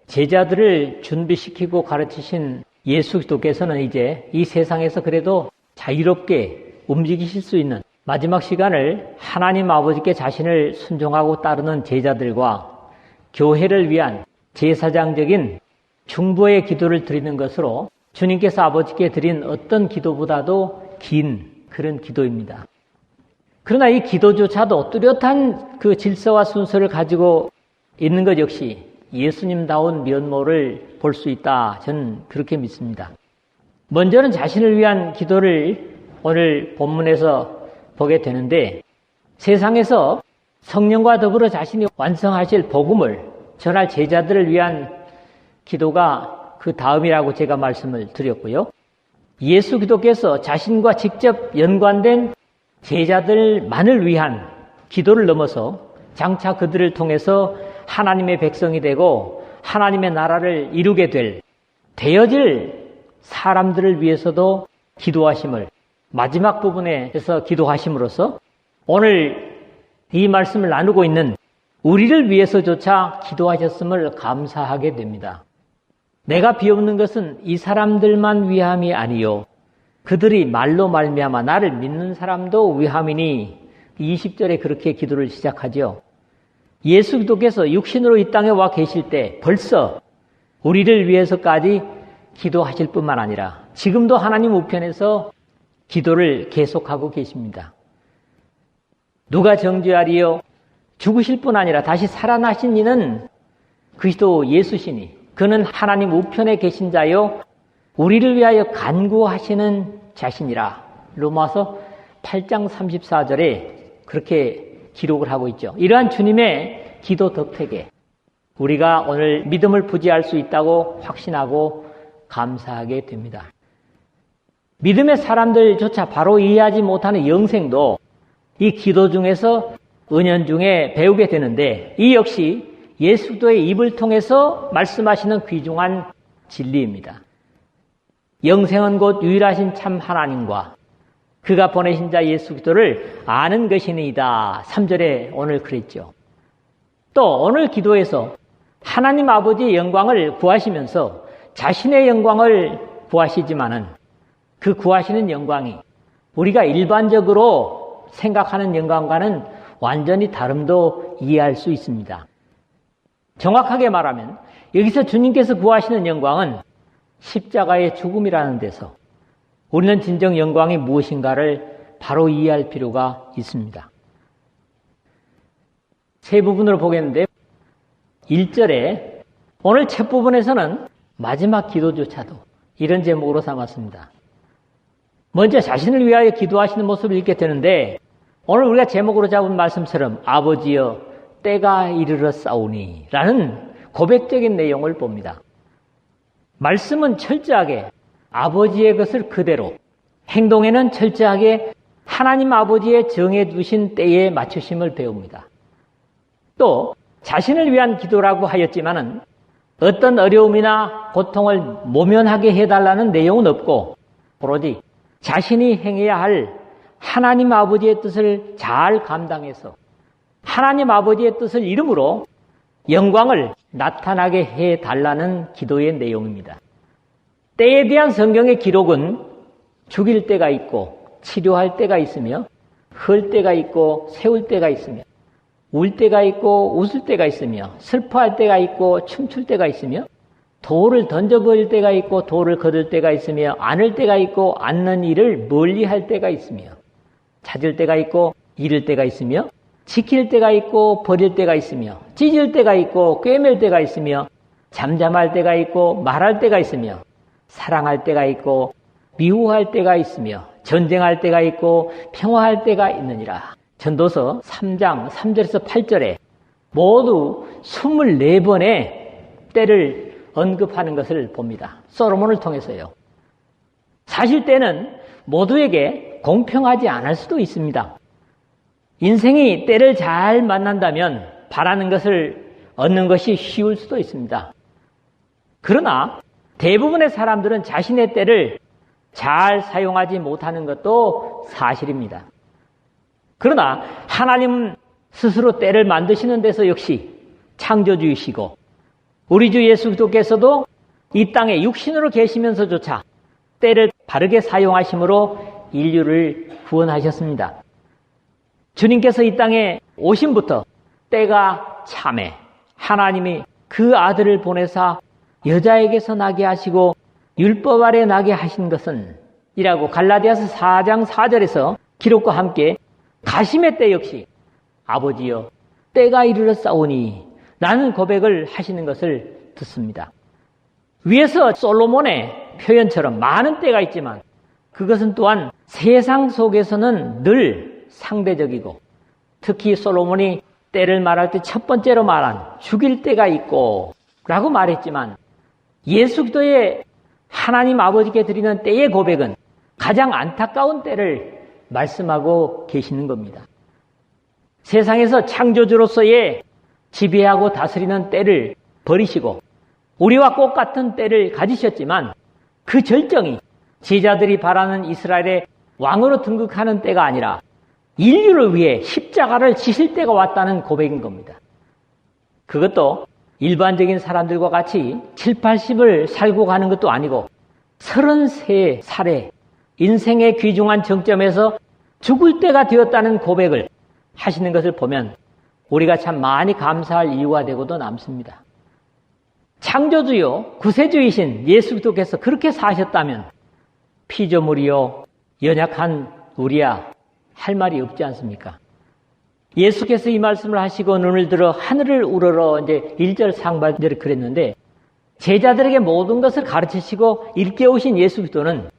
제자들을 준비시키고 가르치신 예수 그리스도께서는 이제 이 세상에서 그래도 자유롭게 움직이실 수 있는 마지막 시간을 하나님 아버지께 자신을 순종하고 따르는 제자들과 교회를 위한 제사장적인 중보의 기도를 드리는 것으로 주님께서 아버지께 드린 어떤 기도보다도 긴 그런 기도입니다. 그러나 이 기도조차도 뚜렷한 그 질서와 순서를 가지고 있는 것 역시 예수님다운 면모를 볼 수 있다. 저는 그렇게 믿습니다. 먼저는 자신을 위한 기도를 오늘 본문에서 보게 되는데, 세상에서 성령과 더불어 자신이 완성하실 복음을 전할 제자들을 위한 기도가 그 다음이라고 제가 말씀을 드렸고요. 예수 그리스도께서 자신과 직접 연관된 제자들만을 위한 기도를 넘어서 장차 그들을 통해서 하나님의 백성이 되고 하나님의 나라를 이루게 되어질 사람들을 위해서도 기도하심을 마지막 부분에서 기도하심으로써 오늘 이 말씀을 나누고 있는 우리를 위해서조차 기도하셨음을 감사하게 됩니다. 내가 비옵는 것은 이 사람들만 위함이 아니요 그들이 말로 말미암아 나를 믿는 사람도 위함이니 20절에 그렇게 기도를 시작하죠. 예수 그리스도께서 육신으로 이 땅에 와 계실 때 벌써 우리를 위해서까지 기도하실 뿐만 아니라 지금도 하나님 우편에서 기도를 계속하고 계십니다. 누가 정죄하리요? 죽으실 뿐 아니라 다시 살아나신 이는 그리스도 예수시니 그는 하나님 우편에 계신 자요 우리를 위하여 간구하시는 자신이라. 로마서 8장 34절에 그렇게 기록을 하고 있죠. 이러한 주님의 기도 덕택에 우리가 오늘 믿음을 부지할 수 있다고 확신하고 감사하게 됩니다. 믿음의 사람들조차 바로 이해하지 못하는 영생도 이 기도 중에서 은연중에 배우게 되는데 이 역시 예수 그리스도의 입을 통해서 말씀하시는 귀중한 진리입니다. 영생은 곧 유일하신 참 하나님과 그가 보내신 자 예수 그리스도를 아는 것이니이다. 3절에 오늘 그랬죠. 또 오늘 기도에서 하나님 아버지의 영광을 구하시면서 자신의 영광을 구하시지만은 그 구하시는 영광이 우리가 일반적으로 생각하는 영광과는 완전히 다름도 이해할 수 있습니다. 정확하게 말하면 여기서 주님께서 구하시는 영광은 십자가의 죽음이라는 데서 우리는 진정 영광이 무엇인가를 바로 이해할 필요가 있습니다. 세 부분으로 보겠는데 1절에 오늘 첫 부분에서는 마지막 기도조차도 이런 제목으로 삼았습니다. 먼저 자신을 위하여 기도하시는 모습을 읽게 되는데 오늘 우리가 제목으로 잡은 말씀처럼 아버지여 때가 이르렀사오니 라는 고백적인 내용을 봅니다. 말씀은 철저하게 아버지의 것을 그대로, 행동에는 철저하게 하나님 아버지의 정해두신 때에 맞추심을 배웁니다. 또 자신을 위한 기도라고 하였지만은 어떤 어려움이나 고통을 모면하게 해달라는 내용은 없고 오로지 자신이 행해야 할 하나님 아버지의 뜻을 잘 감당해서 하나님 아버지의 뜻을 이름으로 영광을 나타나게 해달라는 기도의 내용입니다. 때에 대한 성경의 기록은 죽일 때가 있고 치료할 때가 있으며 흘 때가 있고 세울 때가 있으며 울 때가 있고 웃을 때가 있으며 슬퍼할 때가 있고 춤출 때가 있으며 돌을 던져버릴 때가 있고 돌을 거둘 때가 있으며 안을 때가 있고 안는 일을 멀리할 때가 있으며 찾을 때가 있고 잃을 때가 있으며 지킬 때가 있고 버릴 때가 있으며 찢을 때가 있고 꿰맬 때가 있으며 잠잠할 때가 있고 말할 때가 있으며 사랑할 때가 있고 미워할 때가 있으며 전쟁할 때가 있고 평화할 때가 있느니라. 전도서 3장 3절에서 8절에 모두 24번의 때를 언급하는 것을 봅니다. 솔로몬을 통해서요. 사실 때는 모두에게 공평하지 않을 수도 있습니다. 인생이 때를 잘 만난다면 바라는 것을 얻는 것이 쉬울 수도 있습니다. 그러나 대부분의 사람들은 자신의 때를 잘 사용하지 못하는 것도 사실입니다. 그러나 하나님은 스스로 때를 만드시는 데서 역시 창조주이시고 우리 주 예수 그리스도께서도 이 땅에 육신으로 계시면서조차 때를 바르게 사용하심으로 인류를 구원하셨습니다. 주님께서 이 땅에 오심부터 때가 참에 하나님이 그 아들을 보내사 여자에게서 나게 하시고 율법 아래 나게 하신 것은 이라고 갈라디아서 4장 4절에서 기록과 함께 가심의 때 역시 아버지여 때가 이르렀사오니 라는 고백을 하시는 것을 듣습니다. 위에서 솔로몬의 표현처럼 많은 때가 있지만 그것은 또한 세상 속에서는 늘 상대적이고 특히 솔로몬이 때를 말할 때 첫 번째로 말한 죽일 때가 있고 라고 말했지만 예수 그리스도의 하나님 아버지께 드리는 때의 고백은 가장 안타까운 때를 말씀하고 계시는 겁니다. 세상에서 창조주로서의 지배하고 다스리는 때를 버리시고 우리와 꽃 같은 때를 가지셨지만 그 절정이 제자들이 바라는 이스라엘의 왕으로 등극하는 때가 아니라 인류를 위해 십자가를 지실 때가 왔다는 고백인 겁니다. 그것도 일반적인 사람들과 같이 7, 80을 살고 가는 것도 아니고 33살에 인생의 귀중한 정점에서 죽을 때가 되었다는 고백을 하시는 것을 보면 우리가 참 많이 감사할 이유가 되고도 남습니다. 창조주요 구세주이신 예수 그리스도께서 그렇게 사셨다면 피조물이요 연약한 우리야 할 말이 없지 않습니까? 예수께서 이 말씀을 하시고 눈을 들어 하늘을 우러러 이제 1절 상반절에 그랬는데 제자들에게 모든 것을 가르치시고 일깨우신 예수 그리스도는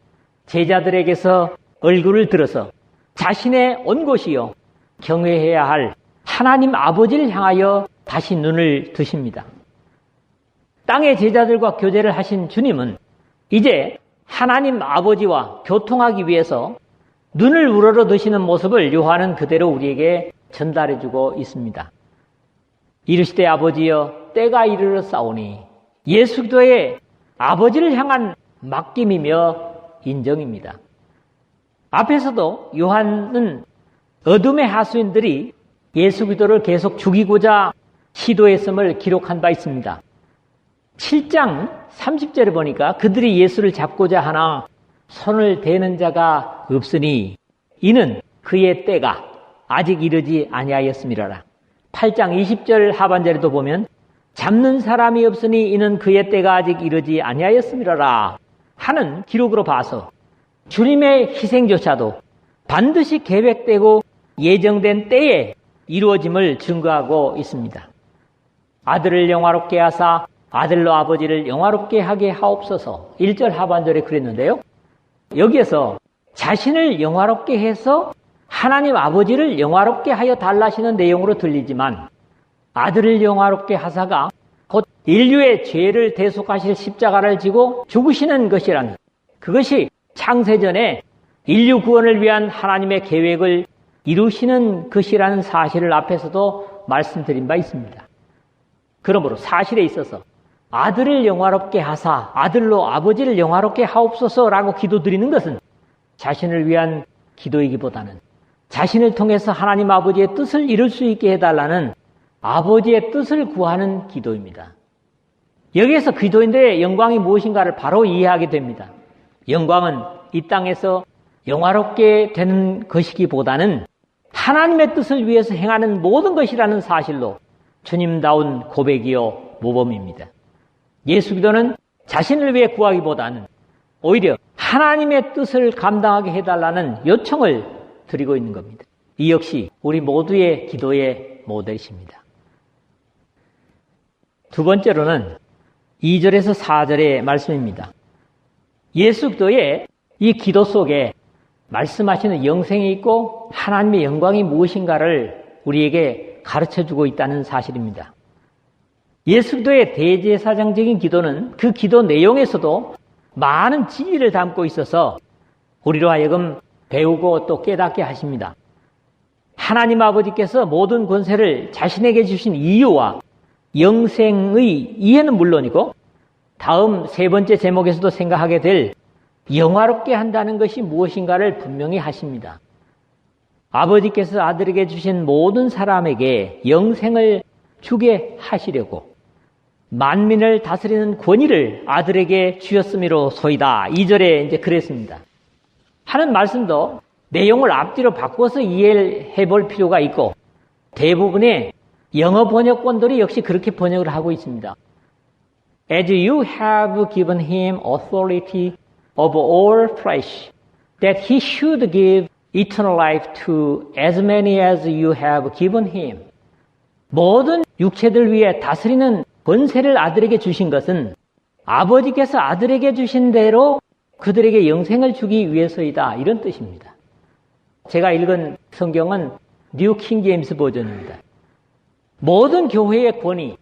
제자들에게서 얼굴을 들어서 자신의 온 곳이요 경외해야 할 하나님 아버지를 향하여 다시 눈을 드십니다. 땅의 제자들과 교제를 하신 주님은 이제 하나님 아버지와 교통하기 위해서 눈을 우러러 드시는 모습을 요한은 그대로 우리에게 전달해주고 있습니다. 이르시되 아버지여 때가 이르렀사오니 예수 그리스도의 아버지를 향한 맡김이며 인정입니다. 앞에서도 요한은 어둠의 하수인들이 예수 그리스도를 계속 죽이고자 시도했음을 기록한 바 있습니다. 7장 30절에 보니까 그들이 예수를 잡고자 하나 손을 대는 자가 없으니 이는 그의 때가 아직 이르지 아니하였음이라라. 8장 20절 하반절에도 보면 잡는 사람이 없으니 이는 그의 때가 아직 이르지 아니하였음이라라 하는 기록으로 봐서 주님의 희생조차도 반드시 계획되고 예정된 때에 이루어짐을 증거하고 있습니다. 아들을 영화롭게 하사 아들로 아버지를 영화롭게 하게 하옵소서 1절 하반절에 그랬는데요. 여기에서 자신을 영화롭게 해서 하나님 아버지를 영화롭게 하여 달라시는 내용으로 들리지만 아들을 영화롭게 하사가 곧 인류의 죄를 대속하실 십자가를 지고 죽으시는 것이라는 그것이 창세전에 인류 구원을 위한 하나님의 계획을 이루시는 것이라는 사실을 앞에서도 말씀드린 바 있습니다. 그러므로 사실에 있어서 아들을 영화롭게 하사 아들로 아버지를 영화롭게 하옵소서라고 기도드리는 것은 자신을 위한 기도이기보다는 자신을 통해서 하나님 아버지의 뜻을 이룰 수 있게 해달라는 아버지의 뜻을 구하는 기도입니다. 여기에서 기도인들의 영광이 무엇인가를 바로 이해하게 됩니다. 영광은 이 땅에서 영화롭게 되는 것이기보다는 하나님의 뜻을 위해서 행하는 모든 것이라는 사실로 주님다운 고백이요 모범입니다. 예수 그리스도는 자신을 위해 구하기보다는 오히려 하나님의 뜻을 감당하게 해달라는 요청을 드리고 있는 겁니다. 이 역시 우리 모두의 기도의 모델이십니다. 두 번째로는 2절에서 4절의 말씀입니다. 예수 그리스도의 이 기도 속에 말씀하시는 영생이 있고 하나님의 영광이 무엇인가를 우리에게 가르쳐주고 있다는 사실입니다. 예수 그리스도의 대제사장적인 기도는 그 기도 내용에서도 많은 진리를 담고 있어서 우리로 하여금 배우고 또 깨닫게 하십니다. 하나님 아버지께서 모든 권세를 자신에게 주신 이유와 영생의 이해는 물론이고 다음 세 번째 제목에서도 생각하게 될 영화롭게 한다는 것이 무엇인가를 분명히 하십니다. 아버지께서 아들에게 주신 모든 사람에게 영생을 주게 하시려고 만민을 다스리는 권위를 아들에게 주셨음이로소이다. 2절에 이제 그랬습니다. 하는 말씀도 내용을 앞뒤로 바꿔서 이해해 볼 필요가 있고, 대부분의 영어 번역본들이 역시 그렇게 번역을 하고 있습니다. As you have given him authority over all flesh, that he should give eternal life to as many as you have given him. 모든 육체들 위해 다스리는 권세를 아들에게 주신 것은 아버지께서 아들에게 주신 대로 그들에게 영생을 주기 위해서이다. 이런 뜻입니다. 제가 읽은 성경은 뉴 킹 제임스 버전입니다. 모든 교회의 권위,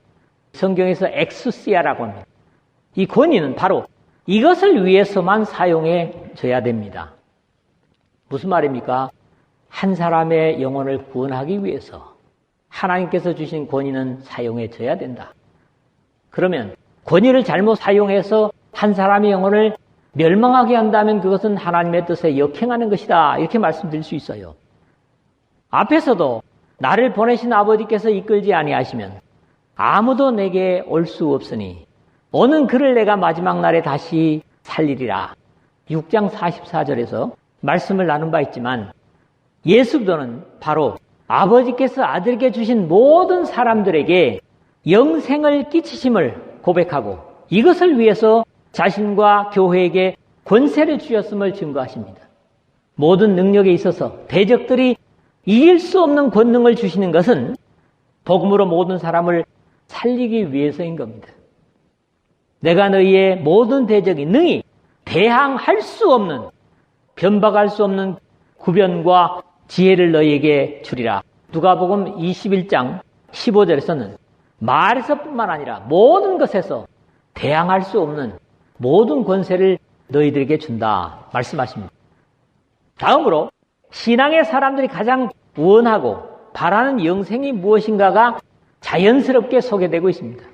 성경에서 엑수시아라고 합니다. 이 권위는 바로 이것을 위해서만 사용해져야 됩니다. 무슨 말입니까? 한 사람의 영혼을 구원하기 위해서 하나님께서 주신 권위는 사용해져야 된다. 그러면 권위를 잘못 사용해서 한 사람의 영혼을 멸망하게 한다면 그것은 하나님의 뜻에 역행하는 것이다. 이렇게 말씀드릴 수 있어요. 앞에서도 나를 보내신 아버지께서 이끌지 아니하시면 아무도 내게 올 수 없으니 오는 그를 내가 마지막 날에 다시 살리리라. 6장 44절에서 말씀을 나눈 바 있지만 예수 그리스도는 바로 아버지께서 아들에게 주신 모든 사람들에게 영생을 끼치심을 고백하고 이것을 위해서 자신과 교회에게 권세를 주셨음을 증거하십니다. 모든 능력에 있어서 대적들이 이길 수 없는 권능을 주시는 것은 복음으로 모든 사람을 살리기 위해서인 겁니다. 내가 너희의 모든 대적이 능히 대항할 수 없는, 변박할 수 없는 구변과 지혜를 너희에게 주리라. 누가복음 21장 15절에서는 말에서뿐만 아니라 모든 것에서 대항할 수 없는 모든 권세를 너희들에게 준다 말씀하십니다. 다음으로 신앙의 사람들이 가장 원하고 바라는 영생이 무엇인가가 자연스럽게 소개되고 있습니다.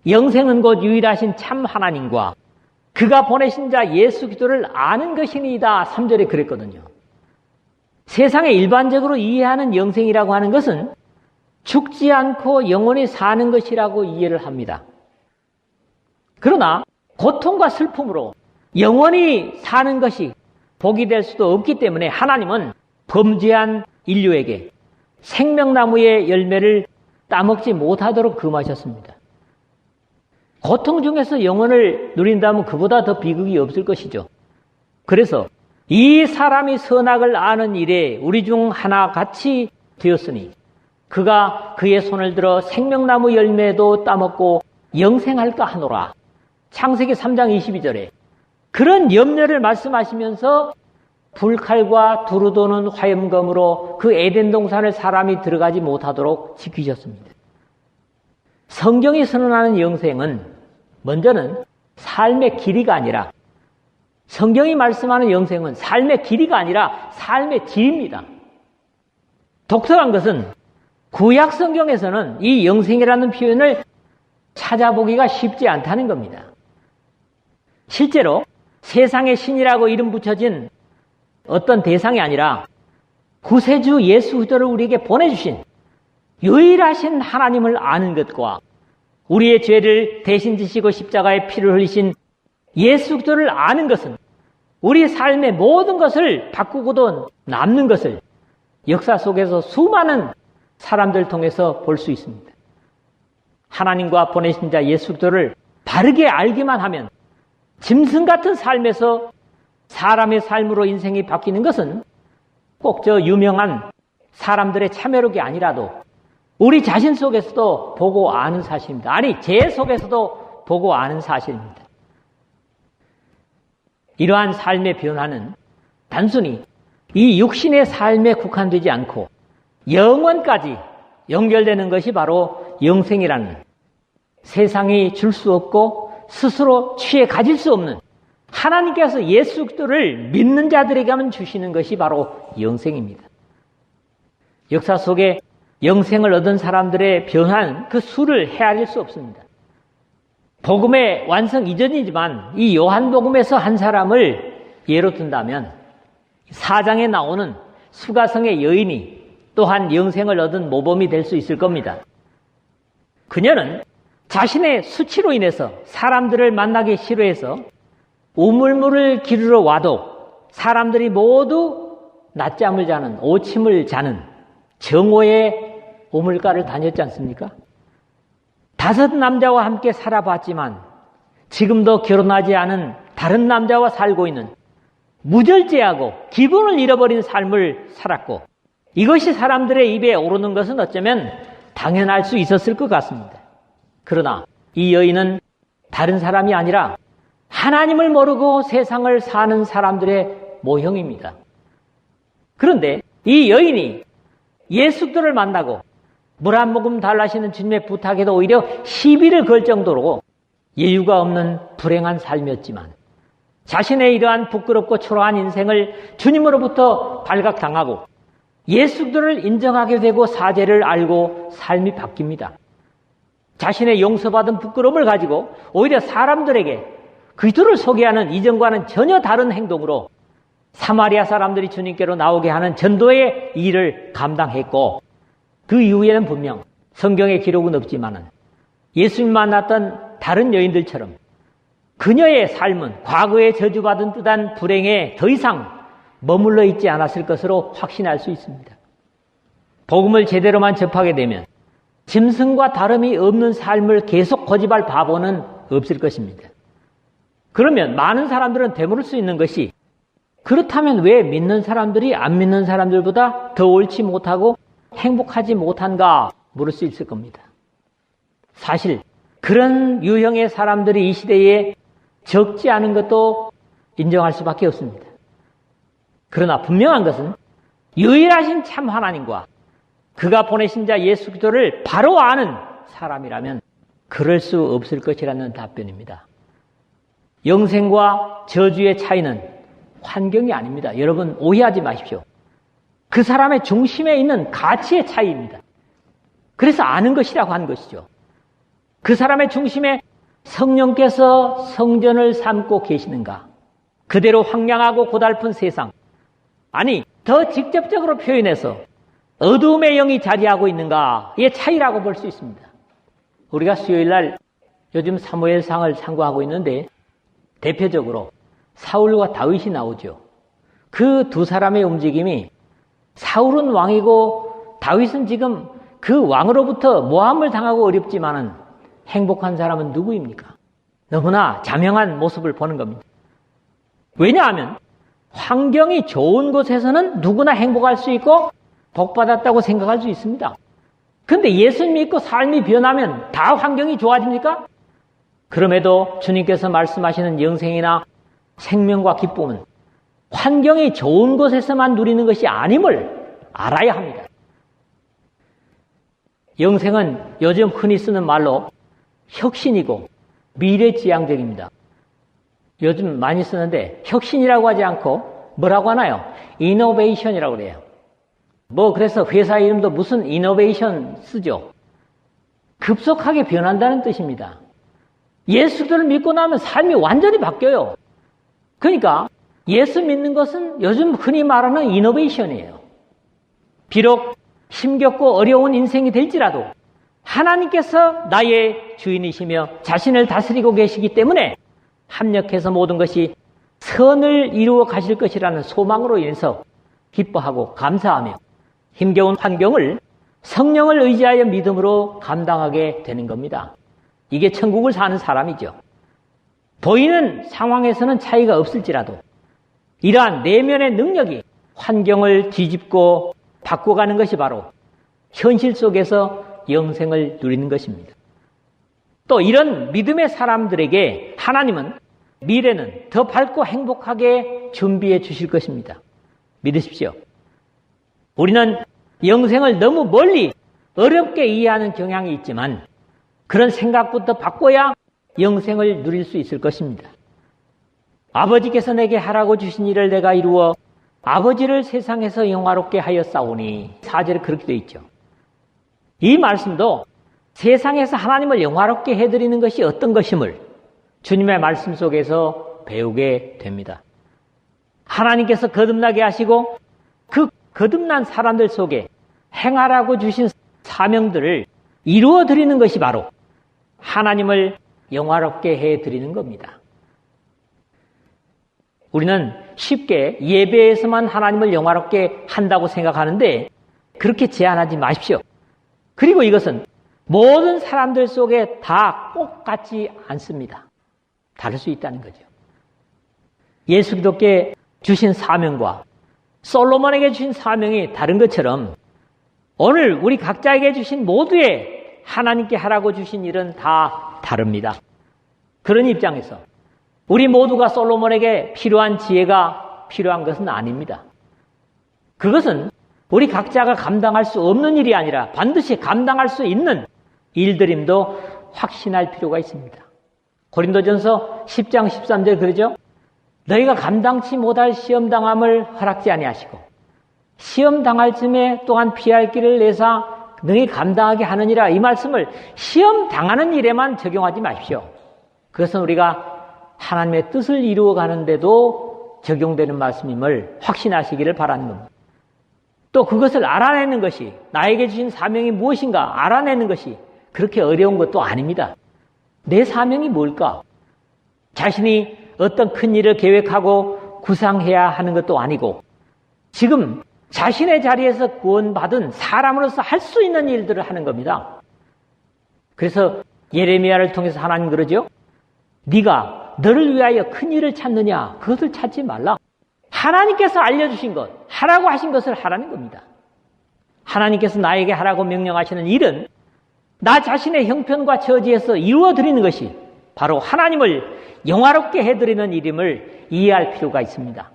영생은 곧 유일하신 참 하나님과 그가 보내신 자 예수 그리스도를 아는 것이니이다. 3절에 그랬거든요. 세상에 일반적으로 이해하는 영생이라고 하는 것은 죽지 않고 영원히 사는 것이라고 이해를 합니다. 그러나 고통과 슬픔으로 영원히 사는 것이 복이 될 수도 없기 때문에 하나님은 범죄한 인류에게 생명나무의 열매를 따먹지 못하도록 금하셨습니다. 고통 중에서 영원을 누린다면 그보다 더 비극이 없을 것이죠. 그래서 이 사람이 선악을 아는 일에 우리 중 하나같이 되었으니 그가 그의 손을 들어 생명나무 열매도 따먹고 영생할까 하노라. 창세기 3장 22절에 그런 염려를 말씀하시면서 불칼과 두루 도는 화염검으로 그 에덴 동산을 사람이 들어가지 못하도록 지키셨습니다. 성경이 선언하는 영생은 먼저는 삶의 길이가 아니라, 성경이 말씀하는 영생은 삶의 길이가 아니라 삶의 질입니다. 독특한 것은 구약 성경에서는 이 영생이라는 표현을 찾아보기가 쉽지 않다는 겁니다. 실제로 세상의 신이라고 이름 붙여진 어떤 대상이 아니라 구세주 예수 그리스도를 우리에게 보내주신 유일하신 하나님을 아는 것과 우리의 죄를 대신 지시고 십자가에 피를 흘리신 예수 그리스도를 아는 것은 우리 삶의 모든 것을 바꾸고도 남는 것을 역사 속에서 수많은 사람들 통해서 볼 수 있습니다. 하나님과 보내신 자 예수 그리스도를 바르게 알기만 하면 짐승 같은 삶에서 사람의 삶으로 인생이 바뀌는 것은 꼭 저 유명한 사람들의 참여력이 아니라도 우리 자신 속에서도 보고 아는 사실입니다. 아니, 제 속에서도 보고 아는 사실입니다. 이러한 삶의 변화는 단순히 이 육신의 삶에 국한되지 않고 영원까지 연결되는 것이 바로 영생이라는, 세상이 줄 수 없고 스스로 취해 가질 수 없는 하나님께서 예수 그리스도를 믿는 자들에게만 주시는 것이 바로 영생입니다. 역사 속에 영생을 얻은 사람들의 변화는 그 수를 헤아릴 수 없습니다. 복음의 완성 이전이지만 이 요한복음에서 한 사람을 예로 든다면 4장에 나오는 수가성의 여인이 또한 영생을 얻은 모범이 될 수 있을 겁니다. 그녀는 자신의 수치로 인해서 사람들을 만나기 싫어해서 우물물을 기르러 와도 사람들이 모두 낮잠을 자는, 오침을 자는 정오의 우물가를 다녔지 않습니까? 5 남자와 함께 살아봤지만 지금도 결혼하지 않은 다른 남자와 살고 있는 무절제하고 기분을 잃어버린 삶을 살았고, 이것이 사람들의 입에 오르는 것은 어쩌면 당연할 수 있었을 것 같습니다. 그러나 이 여인은 다른 사람이 아니라 하나님을 모르고 세상을 사는 사람들의 모형입니다. 그런데 이 여인이 예수들을 만나고 물 한 모금 달라시는 주님의 부탁에도 오히려 시비를 걸 정도로 여유가 없는 불행한 삶이었지만, 자신의 이러한 부끄럽고 초라한 인생을 주님으로부터 발각당하고 예수들을 인정하게 되고 사죄를 알고 삶이 바뀝니다. 자신의 용서받은 부끄러움을 가지고 오히려 사람들에게 그리스도를 소개하는 이전과는 전혀 다른 행동으로 사마리아 사람들이 주님께로 나오게 하는 전도의 일을 감당했고, 그 이후에는 분명 성경에 기록은 없지만 예수님 만났던 다른 여인들처럼 그녀의 삶은 과거에 저주받은 듯한 불행에 더 이상 머물러 있지 않았을 것으로 확신할 수 있습니다. 복음을 제대로만 접하게 되면 짐승과 다름이 없는 삶을 계속 고집할 바보는 없을 것입니다. 그러면 많은 사람들은 되물을 수 있는 것이, 그렇다면 왜 믿는 사람들이 안 믿는 사람들보다 더 옳지 못하고 행복하지 못한가 물을 수 있을 겁니다. 사실 그런 유형의 사람들이 이 시대에 적지 않은 것도 인정할 수밖에 없습니다. 그러나 분명한 것은 유일하신 참 하나님과 그가 보내신 자 예수 그리스도를 바로 아는 사람이라면 그럴 수 없을 것이라는 답변입니다. 영생과 저주의 차이는 환경이 아닙니다. 여러분 오해하지 마십시오. 그 사람의 중심에 있는 가치의 차이입니다. 그래서 아는 것이라고 한 것이죠. 그 사람의 중심에 성령께서 성전을 삼고 계시는가? 그대로 황량하고 고달픈 세상, 아니 더 직접적으로 표현해서 어두움의 영이 자리하고 있는가의 차이라고 볼 수 있습니다. 우리가 수요일날 요즘 사무엘상을 상고하고 있는데 대표적으로 사울과 다윗이 나오죠. 그 두 사람의 움직임이, 사울은 왕이고 다윗은 지금 그 왕으로부터 모함을 당하고 어렵지만은 행복한 사람은 누구입니까? 너무나 자명한 모습을 보는 겁니다. 왜냐하면 환경이 좋은 곳에서는 누구나 행복할 수 있고 복받았다고 생각할 수 있습니다. 그런데 예수님 믿고 삶이 변하면 다 환경이 좋아집니까? 그럼에도 주님께서 말씀하시는 영생이나 생명과 기쁨은 환경이 좋은 곳에서만 누리는 것이 아님을 알아야 합니다. 영생은 요즘 흔히 쓰는 말로 혁신이고 미래지향적입니다. 요즘 많이 쓰는데 혁신이라고 하지 않고 뭐라고 하나요? 이노베이션이라고 그래요. 그래서 회사 이름도 무슨 이노베이션 쓰죠. 급속하게 변한다는 뜻입니다. 예수를 믿고 나면 삶이 완전히 바뀌어요. 그러니까 예수 믿는 것은 요즘 흔히 말하는 이노베이션이에요. 비록 힘겹고 어려운 인생이 될지라도 하나님께서 나의 주인이시며 자신을 다스리고 계시기 때문에 합력해서 모든 것이 선을 이루어 가실 것이라는 소망으로 인해서 기뻐하고 감사하며 힘겨운 환경을 성령을 의지하여 믿음으로 감당하게 되는 겁니다. 이게 천국을 사는 사람이죠. 보이는 상황에서는 차이가 없을지라도 이러한 내면의 능력이 환경을 뒤집고 바꿔가는 것이 바로 현실 속에서 영생을 누리는 것입니다. 또 이런 믿음의 사람들에게 하나님은 미래는 더 밝고 행복하게 준비해 주실 것입니다. 믿으십시오. 우리는 영생을 너무 멀리 어렵게 이해하는 경향이 있지만 그런 생각부터 바꿔야 영생을 누릴 수 있을 것입니다. 아버지께서 내게 하라고 주신 일을 내가 이루어 아버지를 세상에서 영화롭게 하였사오니 4절에 그렇게 되어 있죠. 이 말씀도 세상에서 하나님을 영화롭게 해드리는 것이 어떤 것임을 주님의 말씀 속에서 배우게 됩니다. 하나님께서 거듭나게 하시고 그 거듭난 사람들 속에 행하라고 주신 사명들을 이루어 드리는 것이 바로 하나님을 영화롭게 해드리는 겁니다. 우리는 쉽게 예배에서만 하나님을 영화롭게 한다고 생각하는데 그렇게 제한하지 마십시오. 그리고 이것은 모든 사람들 속에 다 꼭 같지 않습니다. 다를 수 있다는 거죠. 예수 그리스도께 주신 사명과 솔로몬에게 주신 사명이 다른 것처럼 오늘 우리 각자에게 주신 모두의 하나님께 하라고 주신 일은 다 다릅니다. 그런 입장에서 우리 모두가 솔로몬에게 필요한 지혜가 필요한 것은 아닙니다. 그것은 우리 각자가 감당할 수 없는 일이 아니라 반드시 감당할 수 있는 일들임도 확신할 필요가 있습니다. 고린도전서 10장 13절 그러죠? 너희가 감당치 못할 시험당함을 허락지 아니하시고 시험당할 쯤에 또한 피할 길을 내사 너희 감당하게 하느니라. 이 말씀을 시험당하는 일에만 적용하지 마십시오. 그것은 우리가 하나님의 뜻을 이루어가는데도 적용되는 말씀임을 확신하시기를 바라는 겁니다. 또 그것을 알아내는 것이 나에게 주신 사명이 무엇인가 알아내는 것이 그렇게 어려운 것도 아닙니다. 내 사명이 뭘까? 자신이 어떤 큰 일을 계획하고 구상해야 하는 것도 아니고 지금 자신의 자리에서 구원받은 사람으로서 할 수 있는 일들을 하는 겁니다. 그래서 예레미야를 통해서 하나님 그러죠. 네가 너를 위하여 큰 일을 찾느냐? 그것을 찾지 말라. 하나님께서 알려주신 것, 하라고 하신 것을 하라는 겁니다. 하나님께서 나에게 하라고 명령하시는 일은 나 자신의 형편과 처지에서 이루어드리는 것이 바로 하나님을 영화롭게 해드리는 일임을 이해할 필요가 있습니다.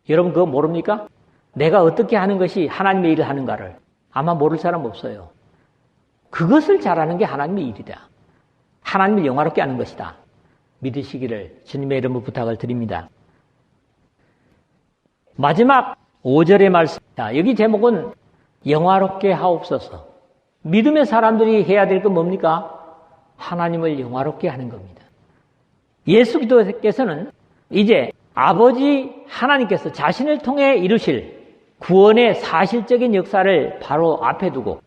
여러분 그거 모릅니까? 내가 어떻게 하는 것이 하나님의 일을 하는가를 아마 모를 사람 없어요. 그것을 잘하는 게 하나님의 일이다. 하나님을 영화롭게 하는 것이다. 믿으시기를 주님의 이름으로 부탁을 드립니다. 마지막 5절의 말씀. 자, 여기 제목은 영화롭게 하옵소서. 믿음의 사람들이 해야 될 건 뭡니까? 하나님을 영화롭게 하는 겁니다. 예수 그리스도께서는 이제 아버지 하나님께서 자신을 통해 이루실 구원의 사실적인 역사를 바로 앞에 두고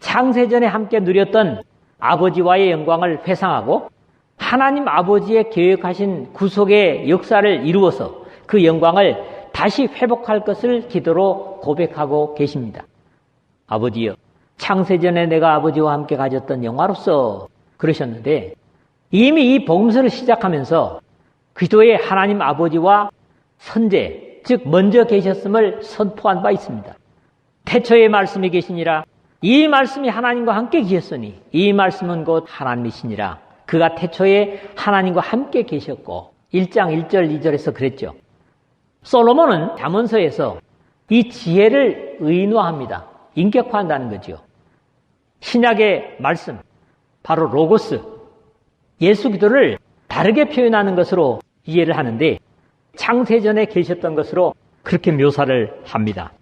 창세전에 함께 누렸던 아버지와의 영광을 회상하고 하나님 아버지의 계획하신 구속의 역사를 이루어서 그 영광을 다시 회복할 것을 기도로 고백하고 계십니다. 아버지여, 창세전에 내가 아버지와 함께 가졌던 영화로서 그러셨는데 이미 이 복음서를 시작하면서 그리스도의 하나님 아버지와 선제, 즉 먼저 계셨음을 선포한 바 있습니다. 태초에 말씀이 계시니라. 이 말씀이 하나님과 함께 계셨으니 이 말씀은 곧 하나님이시니라. 그가 태초에 하나님과 함께 계셨고 1장 1절 2절에서 그랬죠. 솔로몬은 잠언서에서 이 지혜를 의인화합니다. 인격화한다는 거죠. 신약의 말씀, 바로 로고스, 예수 그리스도를 다르게 표현하는 것으로 이해를 하는데 창세전에 계셨던 것으로 그렇게 묘사를 합니다.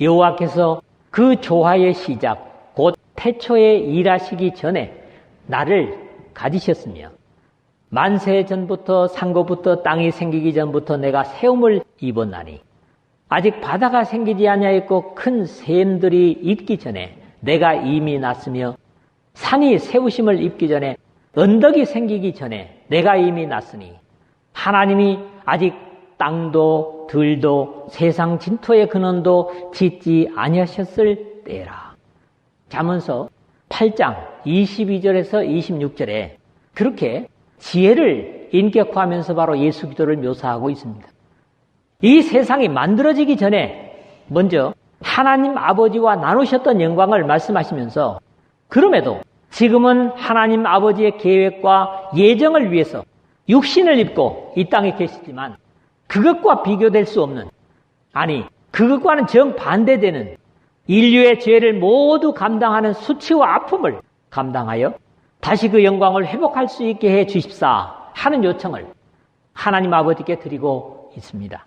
여호와께서 그 조화의 시작, 곧 태초에 일하시기 전에 나를 가지셨으며 만세 전부터 상고부터 땅이 생기기 전부터 내가 세움을 입었나니 아직 바다가 생기지 아니하였고 큰 샘들이 있기 전에 내가 이미 났으며 산이 세우심을 입기 전에 언덕이 생기기 전에 내가 이미 났으니 하나님이 아직 땅도 들도 세상 진토의 근원도 짓지 아니하셨을 때라. 잠언서 8장 22절에서 26절에 그렇게 지혜를 인격화하면서 바로 예수 그리스도를 묘사하고 있습니다. 이 세상이 만들어지기 전에 먼저 하나님 아버지와 나누셨던 영광을 말씀하시면서 그럼에도 지금은 하나님 아버지의 계획과 예정을 위해서 육신을 입고 이 땅에 계시지만 그것과 비교될 수 없는, 아니 그것과는 정반대되는 인류의 죄를 모두 감당하는 수치와 아픔을 감당하여 다시 그 영광을 회복할 수 있게 해 주십사 하는 요청을 하나님 아버지께 드리고 있습니다.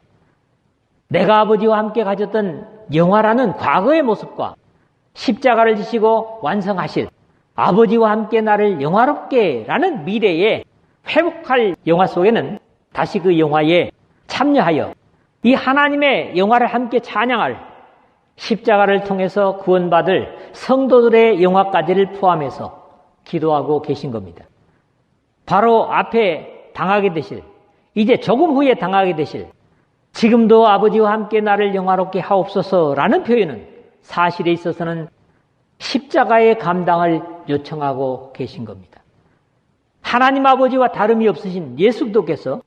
내가 아버지와 함께 가졌던 영화라는 과거의 모습과 십자가를 지시고 완성하실 아버지와 함께 나를 영화롭게 라는 미래에 회복할 영화 속에는 다시 그 영화에 참여하여 이 하나님의 영화를 함께 찬양할 십자가를 통해서 구원받을 성도들의 영화까지를 포함해서 기도하고 계신 겁니다. 바로 앞에 당하게 되실, 이제 조금 후에 당하게 되실, 지금도 아버지와 함께 나를 영화롭게 하옵소서라는 표현은 사실에 있어서는 십자가의 감당을 요청하고 계신 겁니다. 하나님 아버지와 다름이 없으신 예수 그리스도께서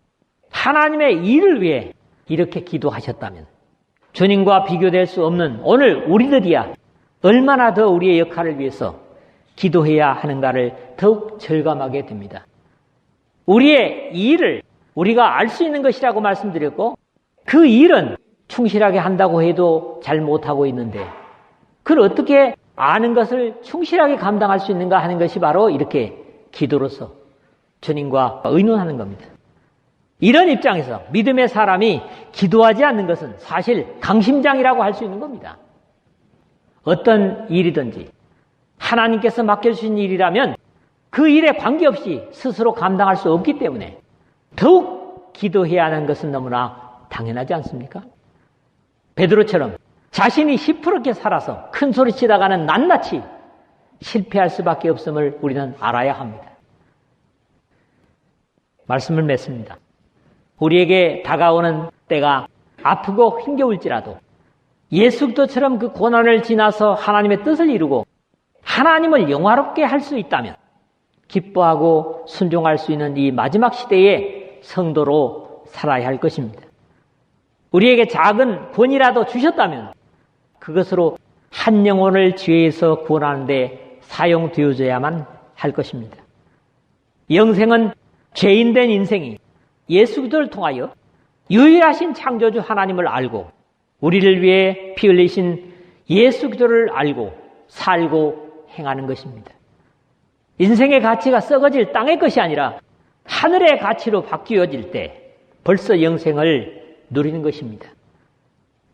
하나님의 일을 위해 이렇게 기도하셨다면 주님과 비교될 수 없는 오늘 우리들이야 얼마나 더 우리의 역할을 위해서 기도해야 하는가를 더욱 절감하게 됩니다. 우리의 일을 우리가 알 수 있는 것이라고 말씀드렸고 그 일은 충실하게 한다고 해도 잘 못하고 있는데 그걸 어떻게 아는 것을 충실하게 감당할 수 있는가 하는 것이 바로 이렇게 기도로서 주님과 의논하는 겁니다. 이런 입장에서 믿음의 사람이 기도하지 않는 것은 사실 강심장이라고 할 수 있는 겁니다. 어떤 일이든지 하나님께서 맡겨주신 일이라면 그 일에 관계없이 스스로 감당할 수 없기 때문에 더욱 기도해야 하는 것은 너무나 당연하지 않습니까? 베드로처럼 자신이 시퍼렇게 살아서 큰 소리 치다가는 낱낱이 실패할 수밖에 없음을 우리는 알아야 합니다. 말씀을 맺습니다. 우리에게 다가오는 때가 아프고 힘겨울지라도 예수 그리스도처럼 그 고난을 지나서 하나님의 뜻을 이루고 하나님을 영화롭게 할 수 있다면 기뻐하고 순종할 수 있는 이 마지막 시대의 성도로 살아야 할 것입니다. 우리에게 작은 권이라도 주셨다면 그것으로 한 영혼을 죄에서 구원하는 데 사용되어져야만 할 것입니다. 영생은 죄인된 인생이 예수 그리스도를 통하여 유일하신 창조주 하나님을 알고 우리를 위해 피 흘리신 예수 그리스도를 알고 살고 행하는 것입니다. 인생의 가치가 썩어질 땅의 것이 아니라 하늘의 가치로 바뀌어질 때 벌써 영생을 누리는 것입니다.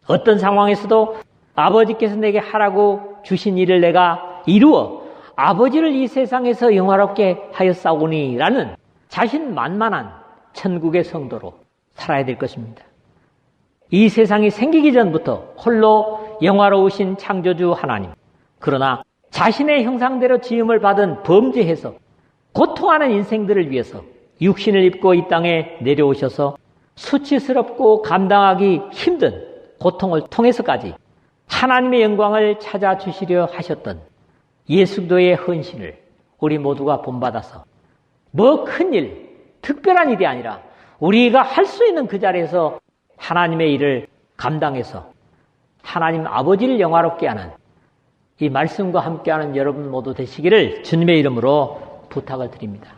어떤 상황에서도 아버지께서 내게 하라고 주신 일을 내가 이루어 아버지를 이 세상에서 영화롭게 하였사오니 라는 자신만만한 천국의 성도로 살아야 될 것입니다. 이 세상이 생기기 전부터 홀로 영화로우신 창조주 하나님, 그러나 자신의 형상대로 지음을 받은 범죄해서 고통하는 인생들을 위해서 육신을 입고 이 땅에 내려오셔서 수치스럽고 감당하기 힘든 고통을 통해서까지 하나님의 영광을 찾아주시려 하셨던 예수 그리스도의 헌신을 우리 모두가 본받아서 뭐 큰일, 특별한 일이 아니라 우리가 할 수 있는 그 자리에서 하나님의 일을 감당해서 하나님 아버지를 영화롭게 하는 이 말씀과 함께하는 여러분 모두 되시기를 주님의 이름으로 부탁을 드립니다.